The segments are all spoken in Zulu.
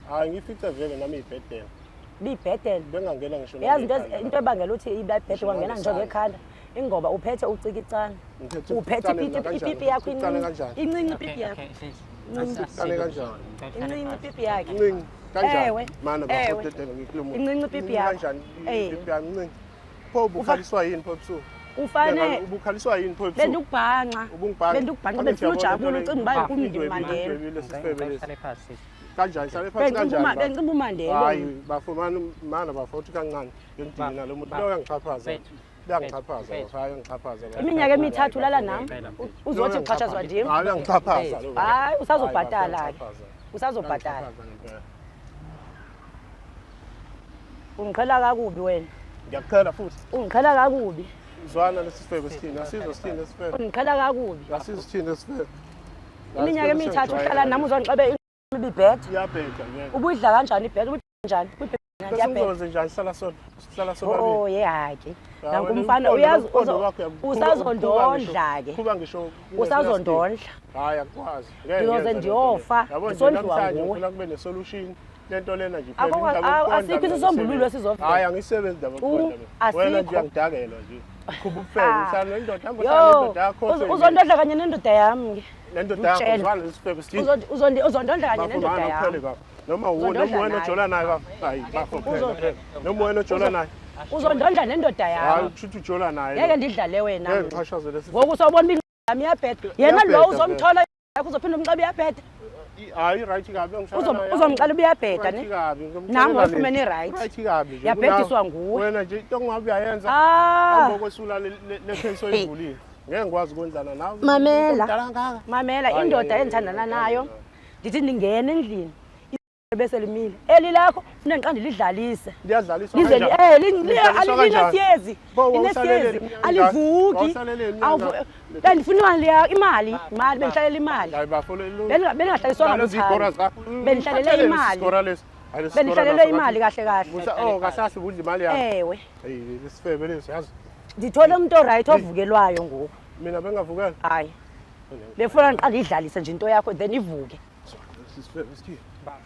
Hayi ngifixa vele nami ibhedela. Bibhedela. Bengangena ngisho. Yazi into ebangela ukuthi ibhedela wangena nje ekhanda. Ingoba uphethe ucikicana. Uphethe ipipi yakho incinci ipipi yakho. Incinci kanjani? Incinci ipipi yakho. Incinci kanjani? Mana bafotedela ngikhuluma. Incinci ipipi yakho. Kanjani ipipi yakho incinci? Pho ubukhaliswa yini pho busuku? Ufane ubukhaliswa yini pho busuku? Bendukubhanqa. Bendukubhanqa befuna ujabula ucinga uba kumndeni Mandela. Kanjani sale phansi kanjani? Bengicimba uMandela. Hayi bafumana mana bafotha kancane ngentini nalo muntu lo yangichaphaza. Uyangichaphaza, hayi yangichaphaza. Iminyaka emithathu lala nami uzothi uxhatshazwa nje. Hayi yangichaphaza lo. Hayi usazobhatala ke. Usazobhatala. Ungiqhela kakubi wena. Ngiyakuqhela futhi. Ungiqhela kakubi. Uzwana lesifebe sithini? Asizwe sithini lesifebe? Ungiqhela kakubi. Asizwe sithini lesifebe? Iminyaka emithathu uhlala nami uzongiqebe ibibhet. Iyabheka ngeke. Ubuyidla kanjani ibhet? Ubuyidla kanjani? Uyabheka njani hlala sona? Hlala sona. Oh yehake. Nanku umfana uyazi usazondondla ke. Kuba ngisho usazondondla. Hayi akwazi. Ngizoze ndiyofa. Sondliwa nguwe. Ufuna kube ne-solution. Lento lena nje asikho isisombululo esizovela. Hayi angisebenzi ndaba khona. Wena nje uyangidakela nje. Khuba ufeke usana nendoda hamba usana nendoda yakho. Uzondondla kanye nendoda yami ke. Nendoda yakho uzwana lesifebe sithini? Uzondondla kanye nendoda yami. Noma wena ojola naye hayi bakho phela. Noma wena ojola naye. Uzondondla nendoda yami. Hayi uthi ujola naye. Ngeke ndidlale wena. Ngeke ngichashazele lesifebe. Ngoku usawubona ingami iyabheda. Yena lo uzomthola yakho uzophinda umcebe iyabheda. Hayi right kabi ngishaya. Uzomqala ubuyabheda ne? Nami ngifumene right. Right kabi nje. Yabhediswa nguwe. Wena nje into ongabe uyayenza. Hamba kwesula lekhenso evulile. Ngeke ngikwazi ukwenzana nawe. Mamela indoda endithandana nayo. Ndithi ndingena endlini. Bese limile. Eli lakho ufuna ngiqande lidlalise. Liyadlaliswa kanjani? Alinesiyezi. Inesiyezi. Alivuki. Bendifuna imali bengihlalela imali. Hayi bafolelo. Bengahlaliswa ngokuthanda. Bengihlalela imali. Bengihlalela imali kahle kahle. Oh kasasi budla imali yakho. Ewe. Hey lesifebe lesi yazi. Ngithole umuntu oright ovukelwayo ngoku. Mina bengavukela. Hayi. Befuna ngiqande idlalise nje into yakho then ivuke. Lesifebe sithini?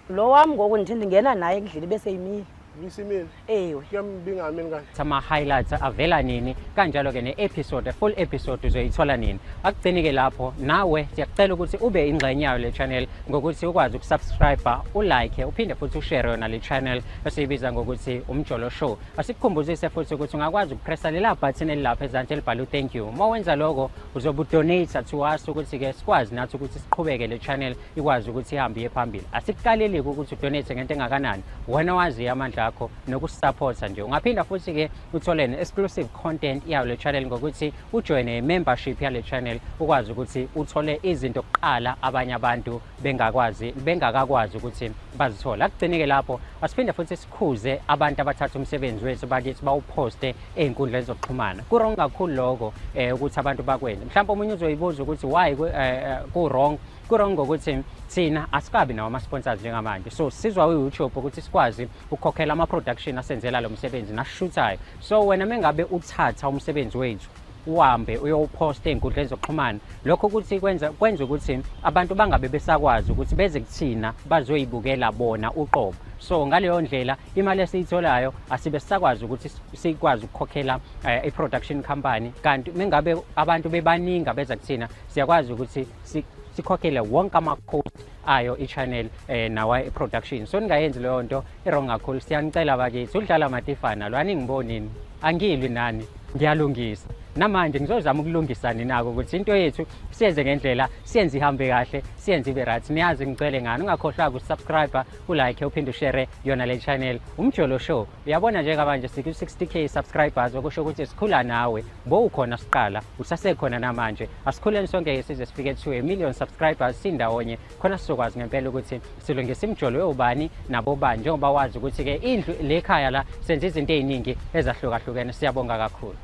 Lo wami ngoku ndithi ndingena naye endlini bese yimile. Ngisimile. Ewe. Kuyambinga mina kanje. Sama highlights avela nini kanjalo ke ne-episode full episode uzoyithola nini. Akugcini ke lapho nawe siyakucela ukuthi ube ingxenye yayo le channel ngokuthi ukwazi ukusubscribe, ulike, uphinde futhi ushare yona le channel esiyibiza ngokuthi Umjolo Show. Asikukhumbuzise futhi ukuthi ungakwazi ukupressa lela button elilapha ezantsi elibhalwe thank you. Uma wenza lokho uzobe udonate to us ukuthi ke sikwazi nathi ukuthi siqhubeke le channel ikwazi ukuthi ihambe iye phambili. Asikukaleli ukuthi udonate ngento engakanani. Wena wazi amandla akho nokusupporta nje. Ungaphinda futhi ke uthole exclusive content yayo le channel ngokuthi ujoin membership yale channel ukwazi ukuthi uthole izinto kuqala abanye abantu bengakakwazi ukuthi bazithola. Akugcineke lapho asiphinde futhi sikhuze abantu abathatha umsebenzi wethu bakithi bawuposte einkundleni zokuxhumana. Ku wrong kakhulu lokho ukuthi abantu bakwenze. Mhlawumbe umunye uzoyibuza ukuthi why ku wrong. Kurong ukuthi thina asikabi nawo ama-sponsors njengamanje, so sizwa uYouTube ukuthi sikwazi ukukhokhela ama-production asenzela lo msebenzi nasishuthayo. So wena mengabe uthatha umsebenzi wethu uhambe uyowuposta einkundleni zokuxhumana, lokho ukuthi kwenza ukuthi abantu bangabe besakwazi ukuthi beze kuthina bazoyibukela bona uqobo. So ngaleyo ndlela imali esiyitholayo asibe sisakwazi ukuthi sikwazi ukukhokhela i-production company, kanti mengabe abantu bebaningi beza kuthina siyakwazi ukuthi sikhokhele wonke ama-cost ayo i-channel nawa i-production. So ningayenzi leyo nto i-wrong kakhulu. Siyanicela bakithi udlala matifana lo aningibonini angilwi nani ngiyalungisa. Namanje ngizozama ukulungisa nako ukuthi into yethu siyenze ngendlela, siyenze ihambe kahle, siyenze ibe right. Niyazi ngicela ngani ungakhohlwa ukusubscribe, ulike, uphinde ushare yona le channel Umjolo Show. Uyabona njengamanje siku-60k subscribers okusho ukuthi sikhula nawe. Bo ukhona siqala, usasekhona namanje. Asikhuleni sonke size sifike to 1 million subscribers sindawonye. Khona sizokwazi ngempela ukuthi silungise imjolo yobani nabo bani njengoba wazi ukuthi ke indlu lekhaya la senze izinto eziningi ezahlukahlukene. Siyabonga kakhulu.